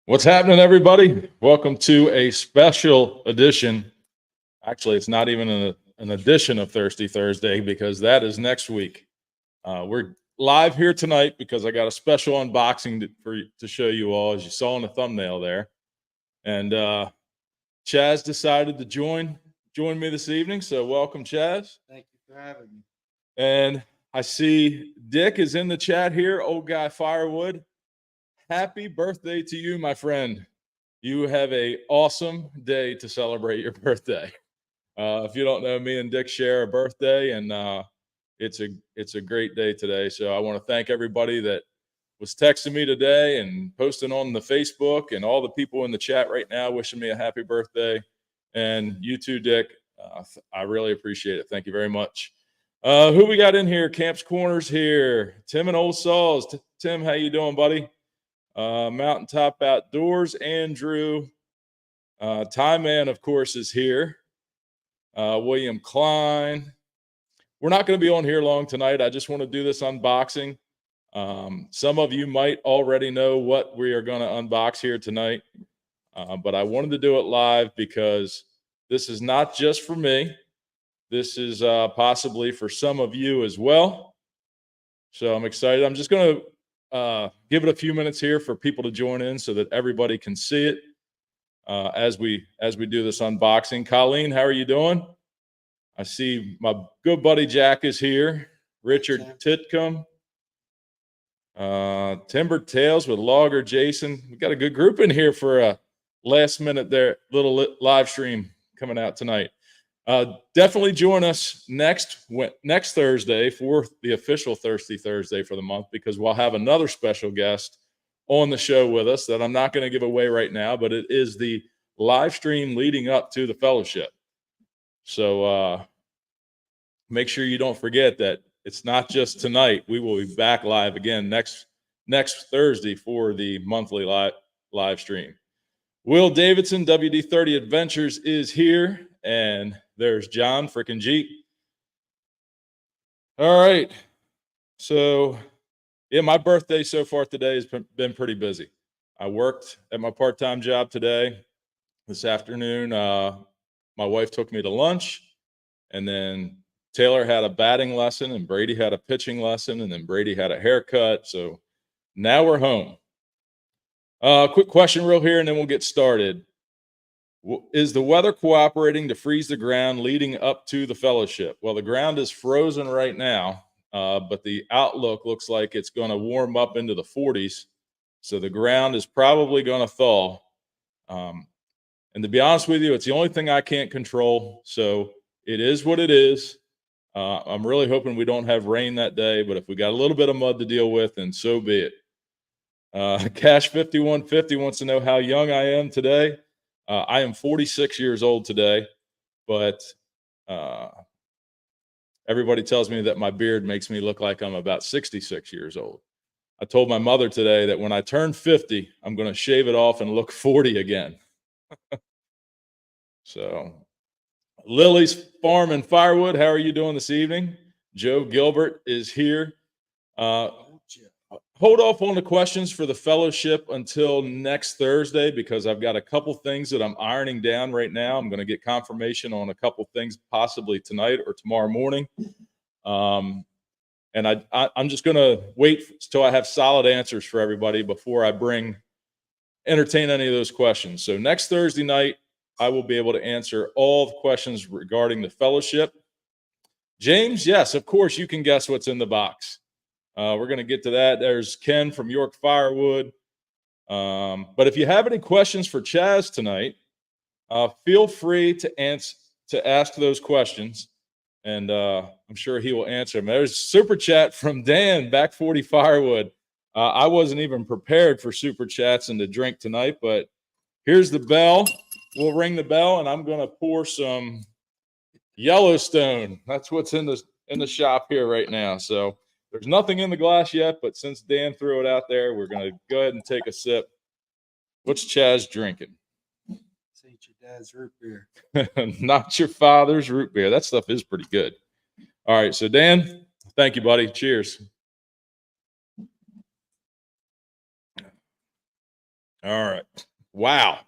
What's happening, everybody? Welcome to a special edition. Actually, it's not even an edition of Thirsty Thursday because that is next week. We're live here tonight because I got a special unboxing to show you all, as you saw in the thumbnail there. And Chaz decided to join me this evening. So welcome, Chaz. Thank you for having me. And I see Dick is in the chat here, old guy Firewood. Happy birthday to you, my friend. You have an awesome day to celebrate your birthday. If you don't know, me and Dick share a birthday, and it's a great day today. So I want to thank everybody that was texting me today and posting on the Facebook, and all the people in the chat right now wishing me a happy birthday. And you too, Dick. I really appreciate it. Thank you very much. Who we got in here? Camp's Corners here. Tim and Old Saws. Tim, how you doing, buddy? Mountaintop Outdoors, Andrew. Time Man, of course, is here. William Klein. We're not going to be on here long tonight. I just want to do this unboxing. Some of you might already know what we are going to unbox here tonight, but I wanted to do it live because this is not just for me. This is possibly for some of you as well. So I'm excited. I'm just going to give it a few minutes here for people to join in so that everybody can see it as we do this unboxing. Colleen, how are you doing? I see my good buddy Jack is here. Richard Titcomb. Timber Tales with Logger Jason. We got a good group in here for a last minute little live stream coming out tonight. Definitely join us next Thursday for the official Thirsty Thursday for the month, because we'll have another special guest on the show with us that I'm not going to give away right now, but it is the live stream leading up to the fellowship. So make sure you don't forget that it's not just tonight. We will be back live again next Thursday for the monthly live stream. Will Davidson, WD-30 Adventures, is here. And there's John frickin' Jeep. All right. So, yeah, my birthday so far today has been pretty busy. I worked at my part-time job today. This afternoon, my wife took me to lunch. And then Taylor had a batting lesson, and Brady had a pitching lesson, and then Brady had a haircut. So now we're home. Quick question real here, and then we'll get started. Is the weather cooperating to freeze the ground leading up to the fellowship? Well, the ground is frozen right now, but the outlook looks like it's going to warm up into the 40s. So the ground is probably going to thaw. And to be honest with you, it's the only thing I can't control. So it is what it is. I'm really hoping we don't have rain that day, but if we got a little bit of mud to deal with, then so be it. Cash 5150 wants to know how young I am today. I am 46 years old today, but everybody tells me that my beard makes me look like I'm about 66 years old. I told my mother today that when I turn 50, I'm going to shave it off and look 40 again. So, Lily's Farm and Firewood, how are you doing this evening? Joe Gilbert is here. Hold off on the questions for the fellowship until next Thursday, because I've got a couple things that I'm ironing down right now. I'm going to get confirmation on a couple things possibly tonight or tomorrow morning. And I'm just going to wait till I have solid answers for everybody before I entertain any of those questions. So next Thursday night, I will be able to answer all the questions regarding the fellowship. James, yes, of course, you can guess what's in the box. We're going to get to that. There's Ken from York Firewood. But if you have any questions for Chaz tonight, feel free to ask those questions, and I'm sure he will answer them. There's super chat from Dan, back 40 Firewood. I wasn't even prepared for super chats and to drink tonight, but here's the bell. We'll ring the bell, and I'm going to pour some Yellowstone. That's what's in the shop here right now. So there's nothing in the glass yet, but since Dan threw it out there, we're going to go ahead and take a sip. What's Chaz drinking? This ain't your dad's root beer. Not your father's root beer. That stuff is pretty good. All right, so Dan, thank you, buddy. Cheers. All right. Wow.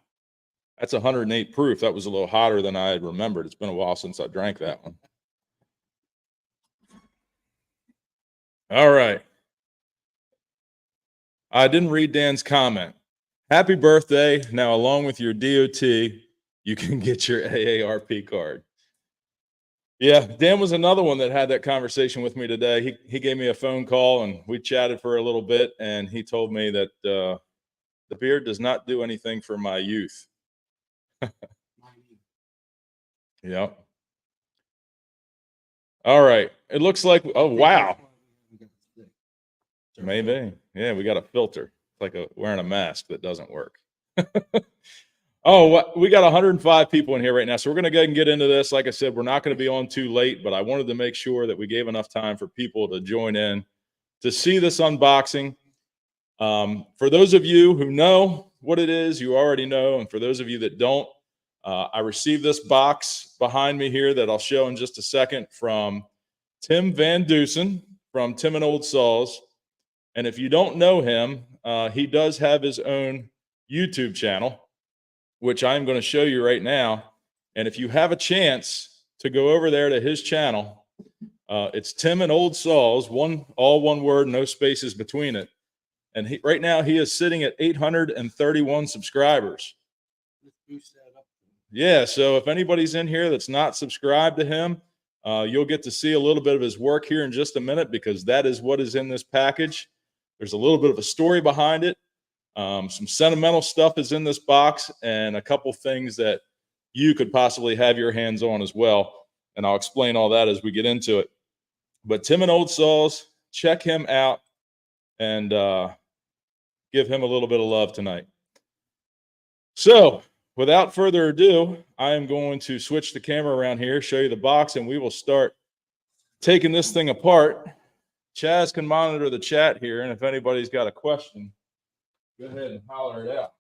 That's 108 proof. That was a little hotter than I had remembered. It's been a while since I drank that one. All right. I didn't read Dan's comment. Happy birthday. Now, along with your DOT, you can get your AARP card. Yeah, Dan was another one that had that conversation with me today. He gave me a phone call and we chatted for a little bit, and he told me that the beard does not do anything for my youth. Yep. All right. It looks like, oh, wow. Maybe. Yeah, we got a filter. It's like wearing a mask that doesn't work. Oh, we got 105 people in here right now. So we're going to go ahead and get into this. Like I said, we're not going to be on too late, but I wanted to make sure that we gave enough time for people to join in to see this unboxing. For those of you who know what it is, you already know. And for those of you that don't, I received this box behind me here that I'll show in just a second from Tim Van Dusen from Tim and Old Saws. And if you don't know him, he does have his own YouTube channel, which I'm going to show you right now. And if you have a chance to go over there to his channel, it's Tim and Old Saws, all one word, no spaces between it. And right now he is sitting at 831 subscribers. Yeah, so if anybody's in here that's not subscribed to him, you'll get to see a little bit of his work here in just a minute, because that is what is in this package. There's a little bit of a story behind it. Some sentimental stuff is in this box, and a couple things that you could possibly have your hands on as well. And I'll explain all that as we get into it. But Tim and Old Saws, check him out and give him a little bit of love tonight. So without further ado, I am going to switch the camera around here, show you the box, and we will start taking this thing apart. Chaz can monitor the chat here, and if anybody's got a question, go ahead and holler it out.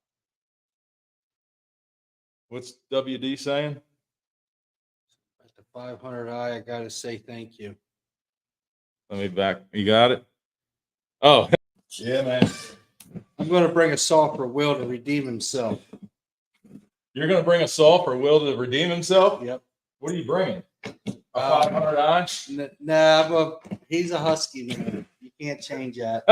What's WD saying? At the 500i, I gotta say thank you. Let me back. You got it? Oh, yeah, man. I'm gonna bring a saw for Will to redeem himself. You're going to bring a saw for Will to redeem himself? Yep. What are you bringing? A 500i? Nah, he's a husky man. You can't change that.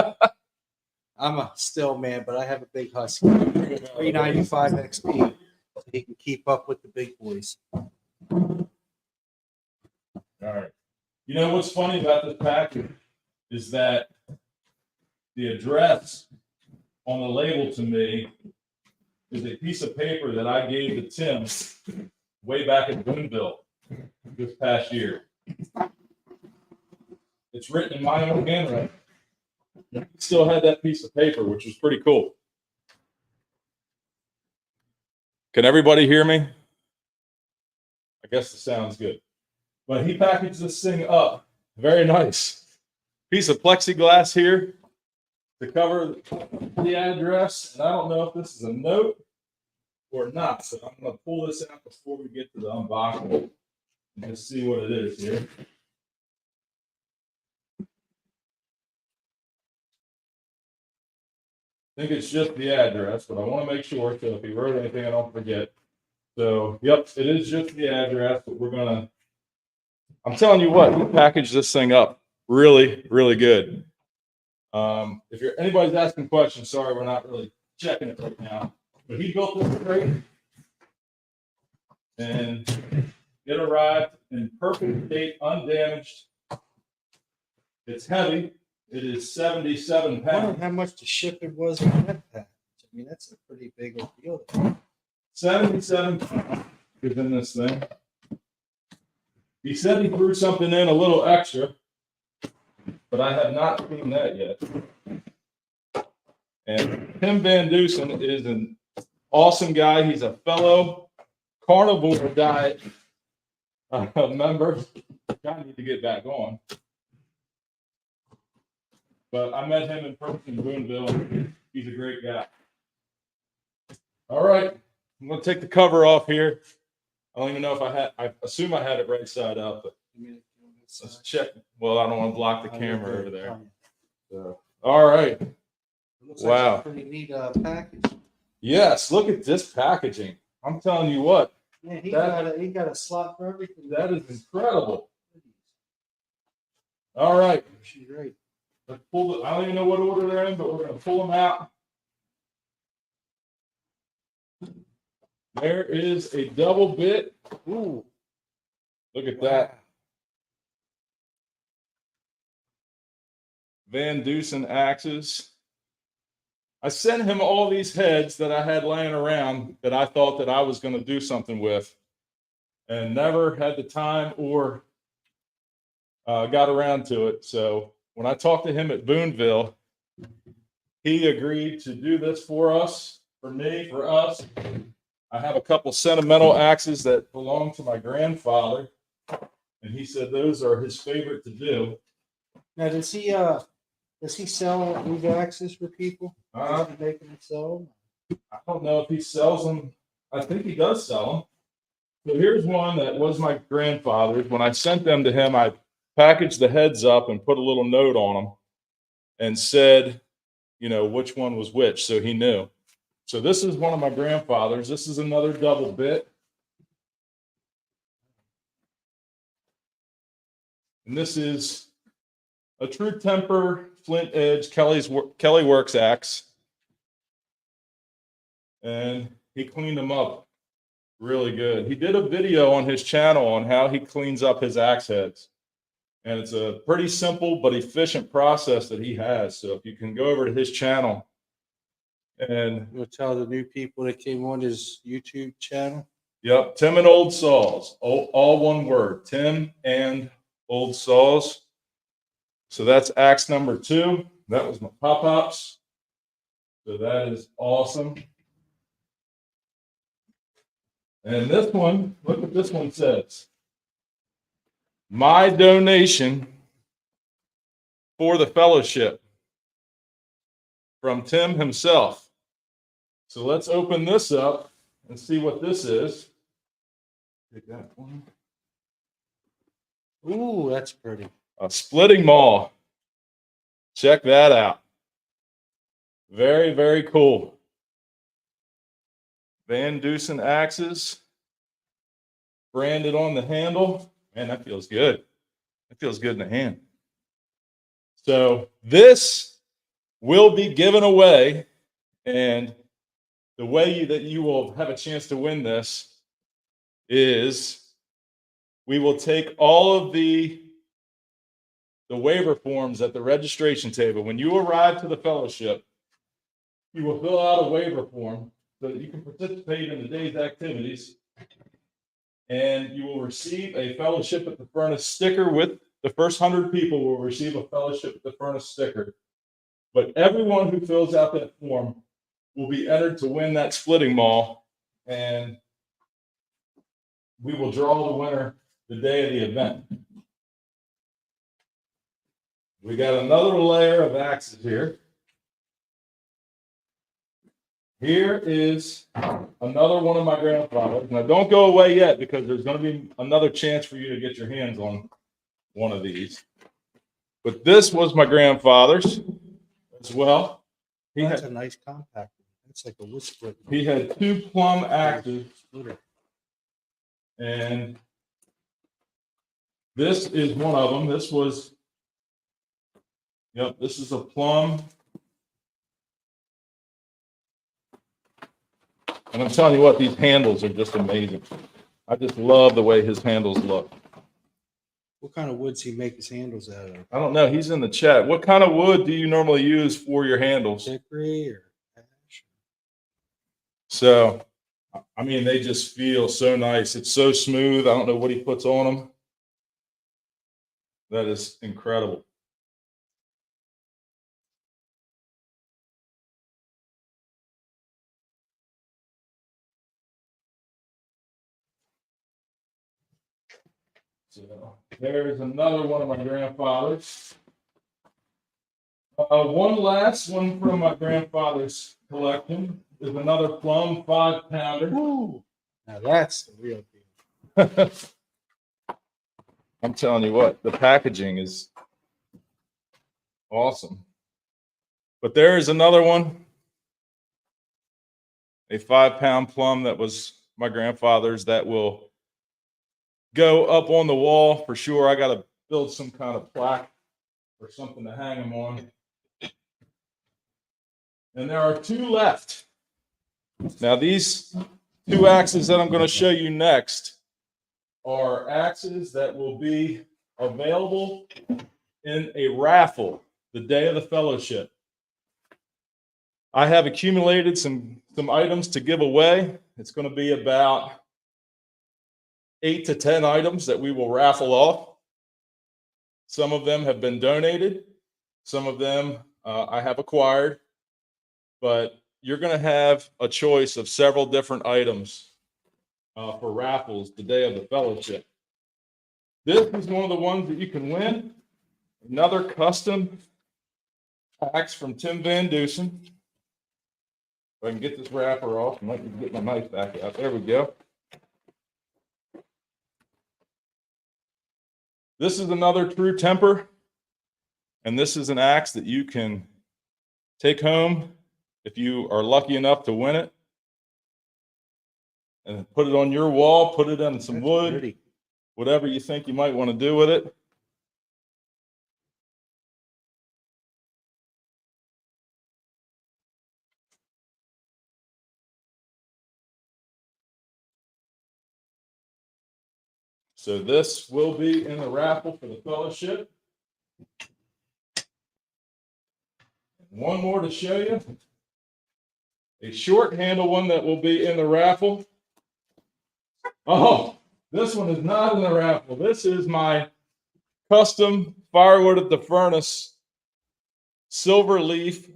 I'm a still man, but I have a big husky. 395 XP, so he can keep up with the big boys. All right. You know what's funny about this package is that the address on the label to me is a piece of paper that I gave to Tim way back in Boonville this past year. It's written in my own handwriting. He still had that piece of paper, which was pretty cool. Can everybody hear me? I guess the sound's good. But he packaged this thing up. Very nice. Piece of plexiglass here to cover the address. And I don't know if this is a note or not, so I'm going to pull this out before we get to the unboxing and just see what it is here. I think it's just the address, but I want to make sure, so if he wrote anything, I don't forget. So, yep, it is just the address, but we're going to, I'm telling you what, he packaged this thing up really, really good. If anybody's asking questions, sorry, we're not really checking it right now. But he built this crate, and it arrived in perfect state, undamaged. It's heavy. It is 77 I wonder pounds. how much the shipping was in that package. I mean, that's a pretty big deal. 77 pounds is in this thing. He said he threw something in a little extra, but I have not seen that yet. And Tim Van Dusen is an awesome guy. He's a fellow carnivore diet member. I need to get back on. But I met him in person in Boonville. He's a great guy. All right. I'm going to take the cover off here. I don't even know if I assume I had it right side up, but let's check. Well, I don't want to block the camera over there. So, all right. It looks Wow. like a pretty neat package. Yes, look at this packaging. I'm telling you what, Man, he That- got a slot for everything. that is incredible. All right, She's great. let's pull I don't even know what order they're in, but we're going to pull them out. There is a double bit. Ooh, Look at wow. that. Van Dusen axes. I sent him all these heads that I had laying around that I thought that I was going to do something with, and never had the time or got around to it. So when I talked to him at Boonville, he agreed to do this for us, for me, for us. I have a couple sentimental axes that belong to my grandfather, and he said those are his favorite to do. Now, does he sell these axes for people? Does he make them sell them? I don't know if he sells them. I think he does sell them. So here's one that was my grandfather's. When I sent them to him, I packaged the heads up and put a little note on them and said, you know, which one was which, so he knew. So this is one of my grandfather's. This is another double bit. And this is a True Temper Flint Edge Kelly Works axe. And he cleaned them up really good. He did a video on his channel on how he cleans up his axe heads. And it's a pretty simple but efficient process that he has. So if you can go over to his channel and You'll tell the new people that came on his YouTube channel. yep, Tim and Old Saws, all one word, Tim and Old Saws. So that's axe number 2. That was my pop-ups. So that is awesome. And this one, look what this one says. My donation for the fellowship from Tim himself. So let's open this up and see what this is. Take that one. Ooh, that's pretty. A splitting maul. Check that out. Very, very cool. Van Dusen axes. Branded on the handle. Man, that feels good. That feels good in the hand. So this will be given away, and the way that you will have a chance to win this is we will take all of the waiver forms at the registration table. When you arrive to the fellowship, you will fill out a waiver form so that you can participate in the day's activities, and you will receive a Fellowship at the Furnace sticker. With the first 100 people will receive a Fellowship at the Furnace sticker. But everyone who fills out that form will be entered to win that splitting maul, and we will draw the winner the day of the event. We got another layer of axes here. Here is another one of my grandfather's. Now, don't go away yet, because there's going to be another chance for you to get your hands on one of these. But this was my grandfather's as well. That's a nice compact. It's like a wood split. He had 2 plum axes, and this is one of them. This was, yep, this is a plum. And I'm telling you what, these handles are just amazing. I just love the way his handles look. What kind of woods he make his handles out of? I don't know. He's in the chat. What kind of wood do you normally use for your handles? Hickory or ash? So, I mean, they just feel so nice. It's so smooth. I don't know what he puts on them. That is incredible. So there is another one of my grandfather's. One last one from my grandfather's collection is another plum 5-pounder. Ooh, now that's the real deal. I'm telling you what, the packaging is awesome. But there is another one. a 5-pound plum that was my grandfather's that will go up on the wall for sure. I got to build some kind of plaque or something to hang them on. And there are 2 left. Now, these 2 axes that I'm going to show you next are axes that will be available in a raffle the day of the fellowship. I have accumulated some items to give away. It's going to be about 8 to 10 items that we will raffle off. Some of them have been donated. Some of them I have acquired. But you're going to have a choice of several different items for raffles the day of the fellowship. This is one of the ones that you can win. Another custom axe from Tim Van Dusen. If I can get this wrapper off, I might need to get my knife back out. There we go. This is another true temper. And this is an axe that you can take home if you are lucky enough to win it. And put it on your wall, put it on some wood, pretty. Whatever you think you might want to do with it. So this will be in the raffle for the fellowship. One more to show you. A short handle one that will be in the raffle. Oh, this one is not in the raffle. This is my custom firewood at the furnace, silver leaf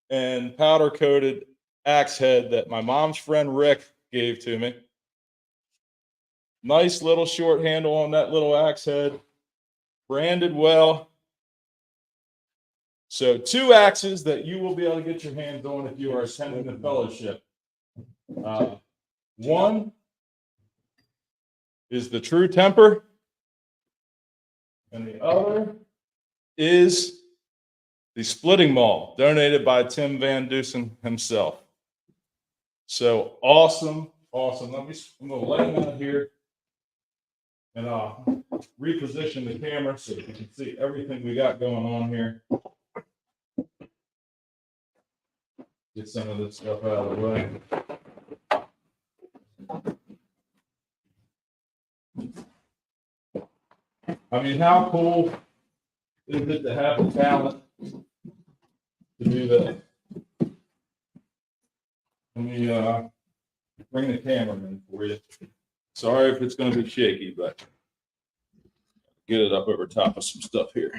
and powder coated axe head that my mom's friend Rick gave to me. Nice little short handle on that little axe head, branded well. So 2 axes that you will be able to get your hands on if you are attending the fellowship. One is the True Temper, and the other is the Splitting Maul, donated by Tim Van Dusen himself. So awesome, awesome. I'm going to lay them out here, and I'll reposition the camera so that you can see everything we got going on here. Get some of this stuff out of the way. I mean, how cool is it to have the talent to do that? Let me bring the camera in for you. Sorry if it's going to be shaky, but get it up over top of some stuff here.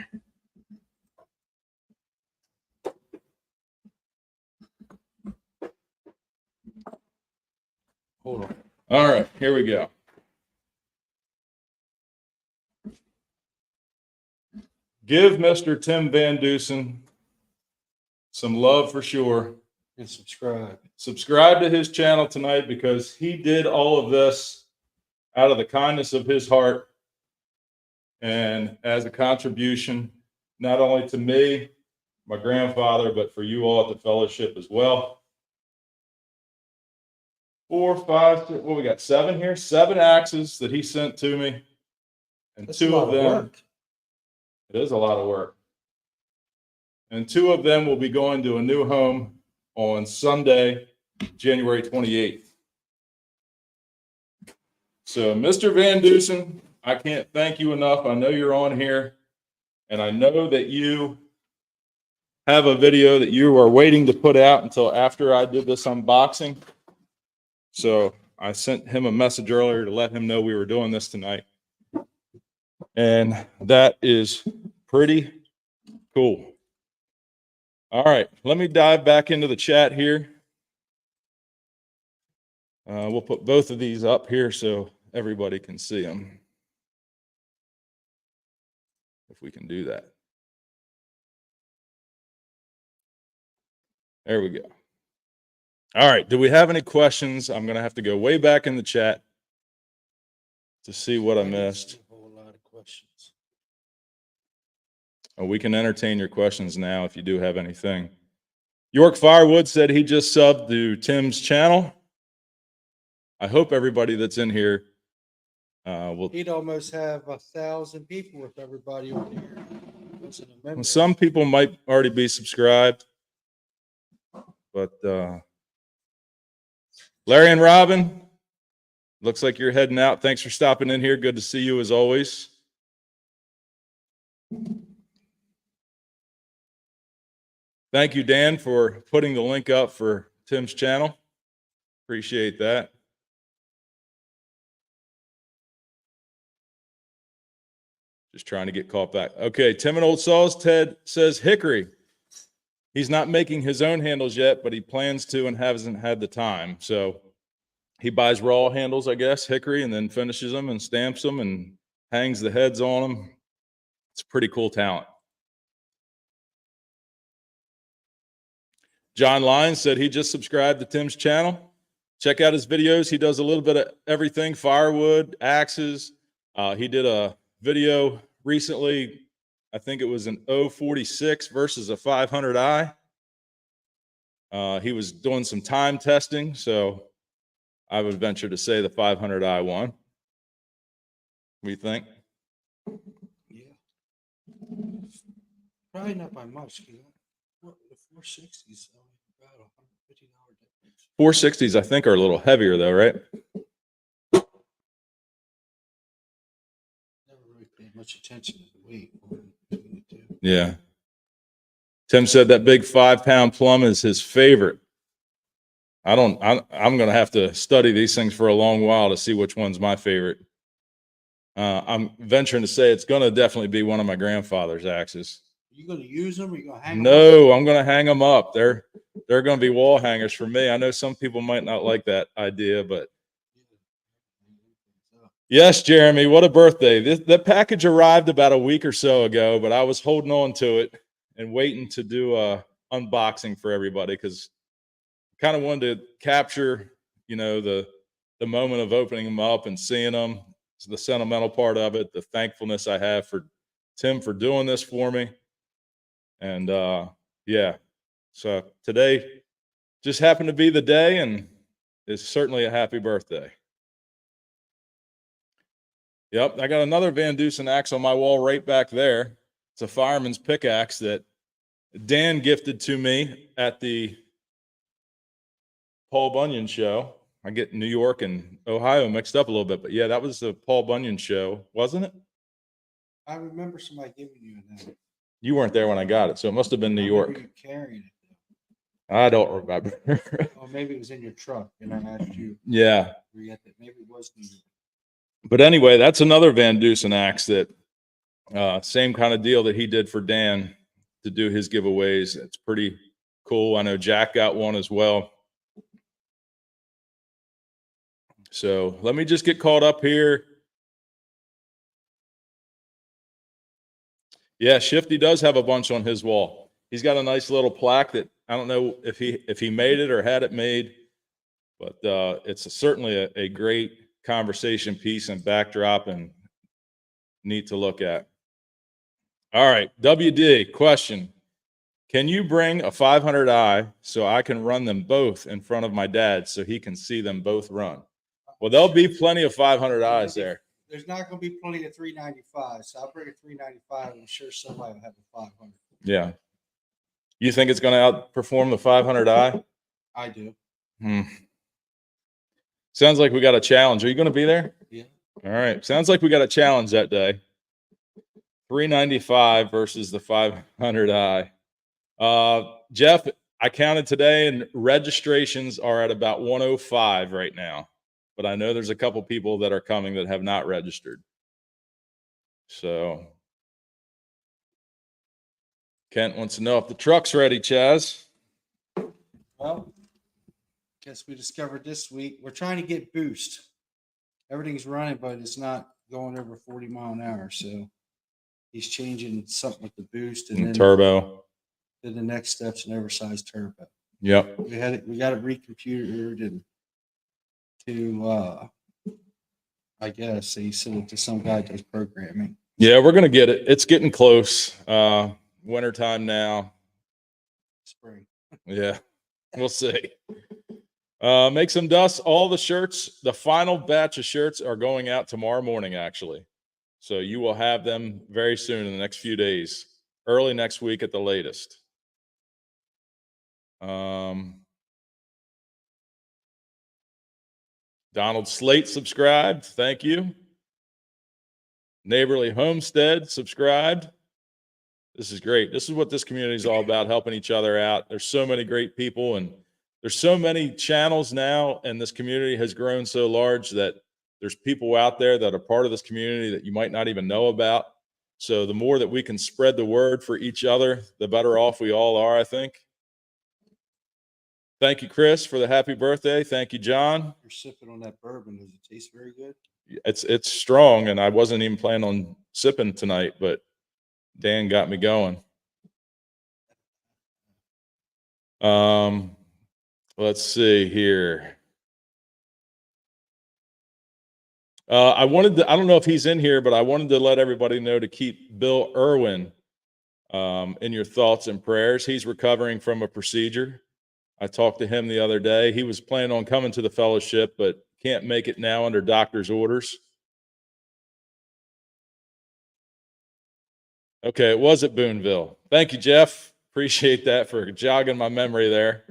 Hold on. All right, here we go. Give Mr. Tim Van Dusen some love for sure. And subscribe. Subscribe to his channel tonight because he did all of this out of the kindness of his heart and as a contribution, not only to me, my grandfather, but for you all at the fellowship as well. 4, 5, 6, well, we got 7 here. 7 axes that he sent to me, and That's 2 a lot of them. work. It is a lot of work. And 2 of them will be going to a new home on Sunday, January 28th. So, Mr. Van Dusen, I can't thank you enough. I know you're on here, and I know that you have a video that you are waiting to put out until after I did this unboxing. So I sent him a message earlier to let him know we were doing this tonight. And that is pretty cool. All right, let me dive back into the chat here. We'll put both of these up here so everybody can see them. If we can do that. There we go. All right, do we have any questions? I'm going to have to go way back in the chat to see what I missed. A whole lot of questions. We can entertain your questions now if you do have anything. York Firewood said he just subbed to Tim's channel. I hope everybody that's in here will. He'd almost have 1,000 people if everybody on here wasn't a member. Some people might already be subscribed, but Larry and Robin, looks like you're heading out. Thanks for stopping in here. Good to see you as always. Thank you, Dan, for putting the link up for Tim's channel. Appreciate that. Just trying to get caught back. Okay, Tim and Old Saws. Ted says Hickory. He's not making his own handles yet, but he plans to and hasn't had the time. So he buys raw handles, I guess, Hickory, and then finishes them and stamps them and hangs the heads on them. It's a pretty cool talent. John Lyons said he just subscribed to Tim's channel. Check out his videos. He does a little bit of everything, firewood, axes. He did a video recently. I think it was an 046 versus a 500i. He was doing some time testing, so I would venture to say the 500i won. What do you think? Yeah. Probably not by much. The 460s about $150 difference. 460s, I think, are a little heavier, though, right? Never really paid much attention to the weight. Yeah. Tim said that big 5-pound plum is his favorite. I'm going to have to study these things for a long while to see which one's my favorite. I'm venturing to say it's going to definitely be one of my grandfather's axes. Are you going to use them or are you going to hang them No, I'm going to hang them up. They're going to be wall hangers for me. I know some people might not like that idea, but yes, Jeremy, what a birthday. That package arrived about a week or so ago, but I was holding on to it and waiting to do a unboxing for everybody because I kind of wanted to capture, the moment of opening them up and seeing them. It's the sentimental part of it, the thankfulness I have for Tim for doing this for me. And yeah, so today just happened to be the day, and it's certainly a happy birthday. Yep, I got another Van Dusen axe on my wall right back there. It's a fireman's pickaxe that Dan gifted to me at the Paul Bunyan show. I get New York and Ohio mixed up a little bit, but yeah, that was the Paul Bunyan show, wasn't it? I remember somebody giving you that. You weren't there when I got it, so it must have been New York. You carrying it. I don't remember. Oh, maybe it was in your truck, and I asked you. Yeah. Maybe it was New York. But anyway, that's another Van Dusen axe that same kind of deal that he did for Dan to do his giveaways. It's pretty cool. I know Jack got one as well. So let me just get caught up here. Yeah, Shifty does have a bunch on his wall. He's got a nice little plaque that I don't know if he made it or had it made, but it's certainly a great conversation piece and backdrop and neat to look at. All right, WD question. Can you bring a 500i so I can run them both in front of my dad so he can see them both run? Well, there'll be plenty of 500i's there. There's not going to be plenty of 395, so I'll bring a 395. I'm sure somebody will have a 500. Yeah. You think it's going to outperform the 500i? I do. Sounds like we got a challenge. Are you going to be there? Yeah. All right. Sounds like we got a challenge that day. 395 versus the 500i. Jeff, I counted today, and registrations are at about 105 right now. But I know there's a couple people that are coming that have not registered. So Kent wants to know if the truck's ready, Chaz. Well, guess we discovered this week we're trying to get boost. Everything's running, but it's not going over 40 mile an hour. So he's changing something with the boost and then turbo. Then the next step's an oversized turbo. Yep. We got it recomputed and to I guess he sent it to some guy that does programming. Yeah, we're gonna get it. It's getting close. Wintertime now. Spring. Yeah, we'll see. Make some dust. All the shirts, the final batch of shirts are going out tomorrow morning, actually. So you will have them very soon in the next few days, early next week at the latest. Donald Slate subscribed. Thank you. Neighborly Homestead subscribed. This is great. This is what this community is all about, helping each other out. There's so many great people, and there's so many channels now, and this community has grown so large that there's people out there that are part of this community that you might not even know about. So the more that we can spread the word for each other, the better off we all are, I think. Thank you, Chris, for the happy birthday. Thank you, John. You're sipping on that bourbon. Does it taste very good? It's strong, and I wasn't even planning on sipping tonight, but Dan got me going. Let's see here. I don't know if he's in here, but I wanted to let everybody know to keep Bill Irwin in your thoughts and prayers. He's recovering from a procedure. I talked to him the other day. He was planning on coming to the fellowship, but can't make it now under doctor's orders. Okay, it was at Boonville. Thank you, Jeff. Appreciate that for jogging my memory there.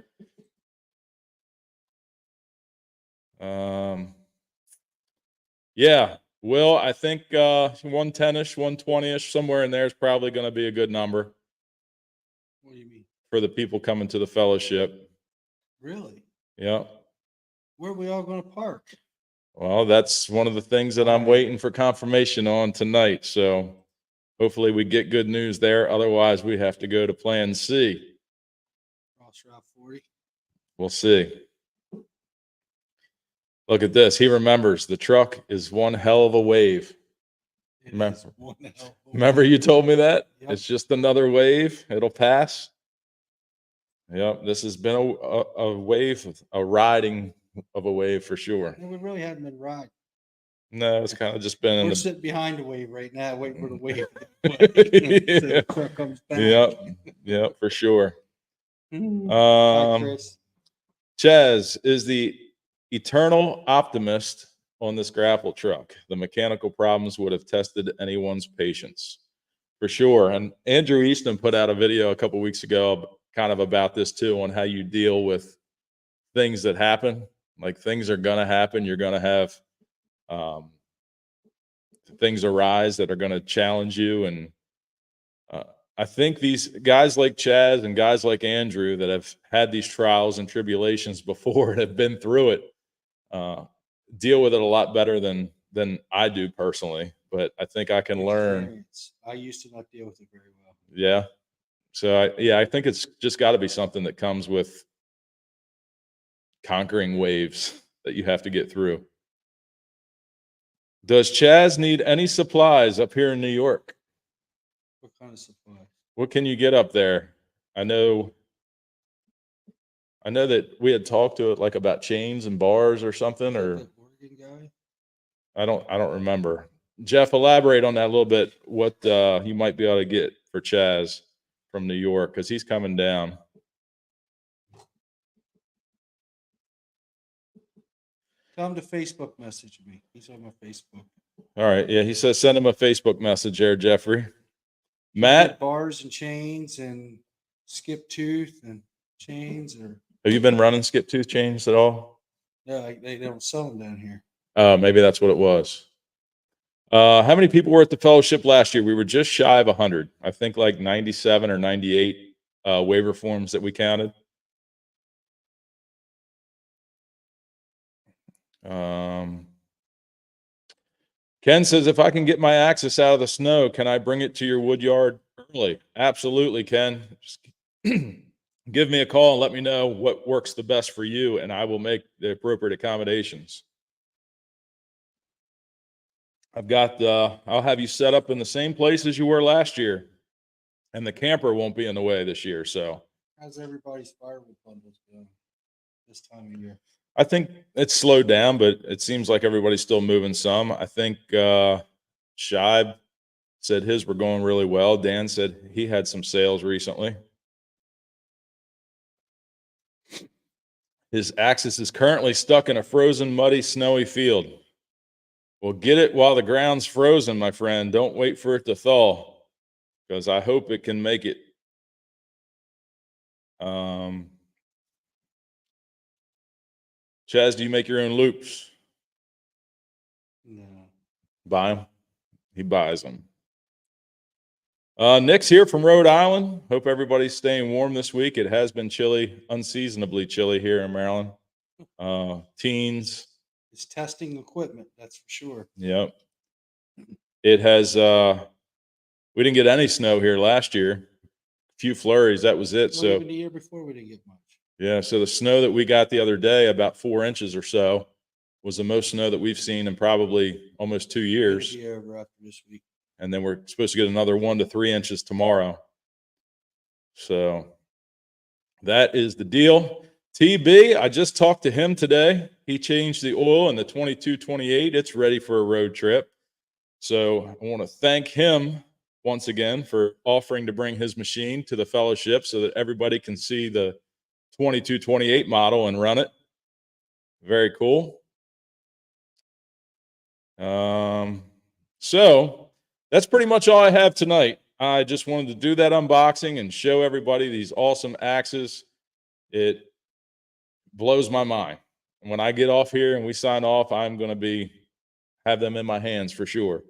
Yeah, Will, I think 110-ish, 120-ish, somewhere in there is probably going to be a good number. What do you mean? For the people coming to the fellowship. Really? Yeah. Where are we all going to park? Well, that's one of the things that I'm waiting for confirmation on tonight. So hopefully we get good news there. Otherwise, we have to go to Plan C. Cross Route 40. We'll see. Look at this. He remembers the truck is one hell of a wave. Remember you told me that? Yep. It's just another wave. It'll pass. Yep. This has been a wave, a riding of a wave for sure. We really haven't been riding. No, it's kind of just been. We're sitting behind the wave right now, waiting for the wave. Yeah. So the truck comes back. Yep, for sure. Hi, Chris. Chaz is the eternal optimist on this grapple truck. The mechanical problems would have tested anyone's patience, for sure. And Andrew Easton put out a video a couple weeks ago, kind of about this too, on how you deal with things that happen. Like things are gonna happen. You're gonna have things arise that are going to challenge you. And I think these guys like Chaz and guys like Andrew that have had these trials and tribulations before and have been through it, deal with it a lot better than I do personally. But I think I can learn. I used to not deal with it very well. Yeah. So I think it's just got to be something that comes with conquering waves that you have to get through. Does Chaz need any supplies up here in New York? What kind of supplies? What can you get up there? I know that we had talked to it like about chains and bars or something, or Oregon guy? I don't remember. Jeff, elaborate on that a little bit. What you might be able to get for Chaz from New York, because he's coming down. Tell him to Facebook message me. He's on my Facebook. All right. Yeah, he says send him a Facebook message there, Jeffrey. Matt? Bars and chains and skip tooth and chains. Or have you been running skip tooth chains at all? No, they don't sell them down here. Maybe that's what it was. How many people were at the fellowship last year? We were just shy of 100. I think like 97 or 98 waiver forms that we counted. Ken says, if I can get my axis out of the snow, can I bring it to your wood yard early? Absolutely, Ken. Just give me a call and let me know what works the best for you, and I will make the appropriate accommodations. I'll have you set up in the same place as you were last year, and the camper won't be in the way this year. So how's everybody's firewood bundles going this time of year? I think it's slowed down, but it seems like everybody's still moving some. I think Shibe said his were going really well. Dan said he had some sales recently. His axis is currently stuck in a frozen, muddy, snowy field. Well, get it while the ground's frozen, my friend. Don't wait for it to thaw, because I hope it can make it. Chaz, do you make your own loops? No. Buy them? He buys them. Nick's here from Rhode Island. Hope everybody's staying warm this week. It has been chilly, unseasonably chilly here in Maryland. Teens. It's testing equipment, that's for sure. Yep. It has, we didn't get any snow here last year. A few flurries, that was it. Well, So even the year before, we didn't get much. yeah, so the snow that we got the other day, about 4 inches or so, was the most snow that we've seen in probably almost 2 years. It'll be over after this week. And then we're supposed to get another 1 to 3 inches tomorrow. So that is the deal. TB, I just talked to him today. He changed the oil in the 2228. It's ready for a road trip. So I want to thank him once again for offering to bring his machine to the fellowship so that everybody can see the 2228 model and run it. Very cool. So that's pretty much all I have tonight. I just wanted to do that unboxing and show everybody these awesome axes. It blows my mind. And when I get off here and we sign off, I'm going to have them in my hands for sure.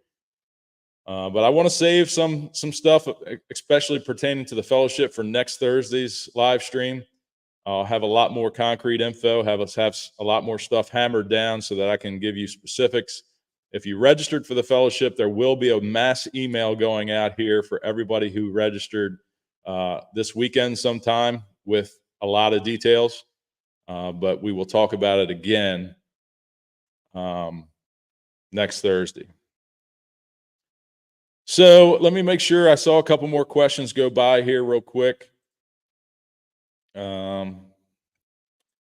But I want to save some stuff, especially pertaining to the fellowship, for next Thursday's live stream. I'll have a lot more concrete info, have a lot more stuff hammered down so that I can give you specifics. If you registered for the fellowship, there will be a mass email going out here for everybody who registered this weekend sometime with a lot of details. But we will talk about it again next Thursday. So let me make sure. I saw a couple more questions go by here real quick. How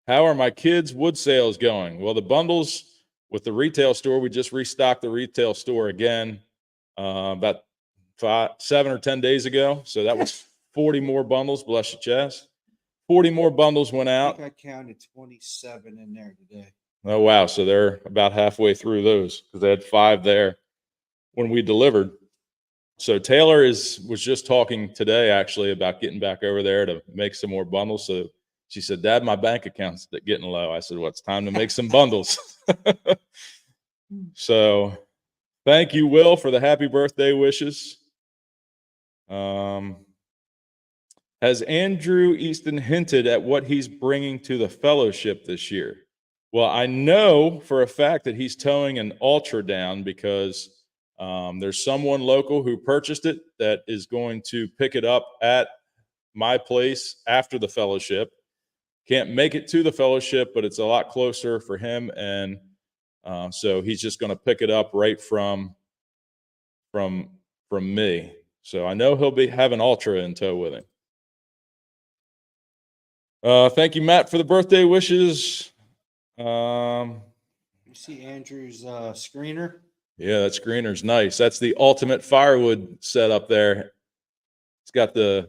are my kids' wood sales going? Well, the bundles with the retail store, we just restocked the retail store again about 7 or 10 days ago. So that was 40 more bundles. Bless you, Chaz. 40 more bundles went out. I think I counted 27 in there today. Oh, wow. So they're about halfway through those because they had 5 there when we delivered. So Taylor was just talking today actually about getting back over there to make some more bundles. So she said, Dad, my bank account's getting low. I said, well, it's time to make some bundles. So thank you, Will, for the happy birthday wishes. Has Andrew Easton hinted at what he's bringing to the fellowship this year? Well, I know for a fact that he's towing an Ultra down because there's someone local who purchased it that is going to pick it up at my place after the fellowship. Can't make it to the fellowship, but it's a lot closer for him. And so he's just going to pick it up right from me. So I know he'll have an Ultra in tow with him. Thank you, Matt, for the birthday wishes. You see Andrew's screener? Yeah, that screener's nice. That's the ultimate firewood setup there. It's got the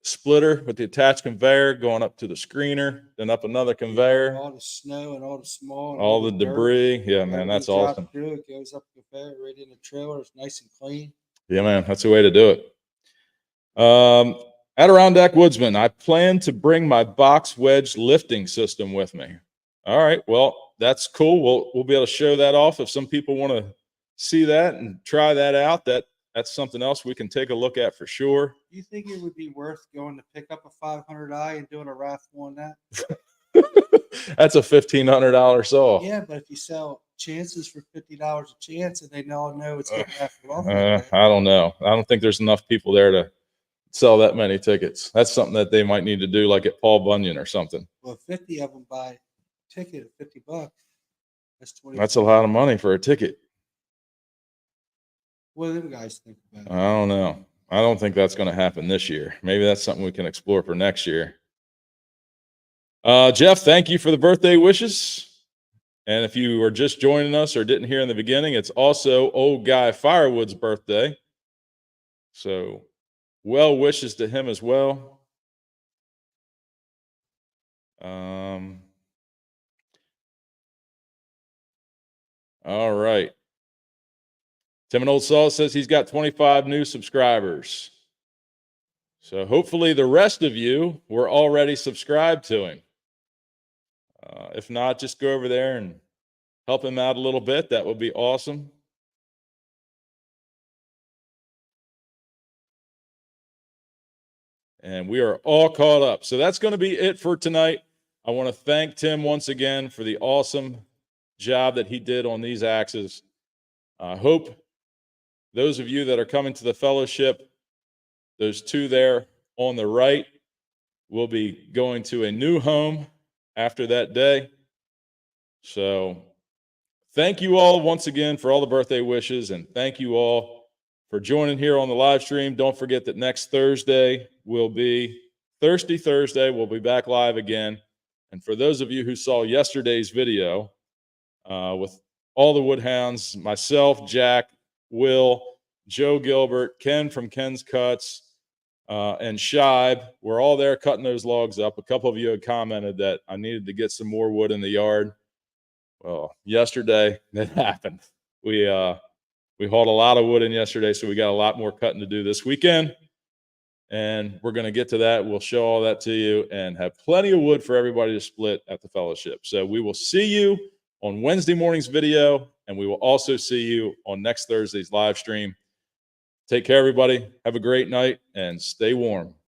splitter with the attached conveyor going up to the screener, then up another conveyor. All the snow and all the small. And all the debris. Yeah, man, that's awesome. Through it goes up the conveyor right in the trailer. It's nice and clean. Yeah, man, that's the way to do it. Adirondack Woodsman, I plan to bring my box wedge lifting system with me. All right, well, that's cool. We'll be able to show that off if some people want to see that and try that out. That's something else we can take a look at for sure. Do you think it would be worth going to pick up a 500i and doing a Raffle on that? That's a $1,500 saw. Yeah, but if you sell chances for $50 a chance and they all know it's going to Raffle off. I don't know. I don't think there's enough people there to sell that many tickets. That's something that they might need to do, like at Paul Bunyan or something. Well, 50 of them buy a ticket at $50. That's 20. That's a lot of money for a ticket. What do them guys think about it? I don't know. I don't think that's going to happen this year. Maybe that's something we can explore for next year. Jeff, thank you for the birthday wishes. And if you were just joining us or didn't hear in the beginning, it's also old guy Firewood's birthday. So well wishes to him as well. All right. Tim and Old Saul says he's got 25 new subscribers. So hopefully the rest of you were already subscribed to him. If not, just go over there and help him out a little bit. That would be awesome. And we are all caught up. So that's going to be it for tonight. I want to thank Tim once again for the awesome job that he did on these axes. I hope those of you that are coming to the fellowship, those two there on the right, will be going to a new home after that day. So thank you all once again for all the birthday wishes, and thank you all for joining here on the live stream. Don't forget that next Thursday will be Thirsty Thursday. We'll be back live again. And for those of you who saw yesterday's video with all the Woodhounds, myself, Jack, Will, Joe Gilbert, Ken from Ken's Cuts, and Shibe, we're all there cutting those logs up. A couple of you had commented that I needed to get some more wood in the yard. Well, yesterday it happened. We hauled a lot of wood in yesterday, so we got a lot more cutting to do this weekend. And we're going to get to that. We'll show all that to you and have plenty of wood for everybody to split at the fellowship. So we will see you on Wednesday morning's video, and we will also see you on next Thursday's live stream. Take care, everybody. Have a great night and stay warm.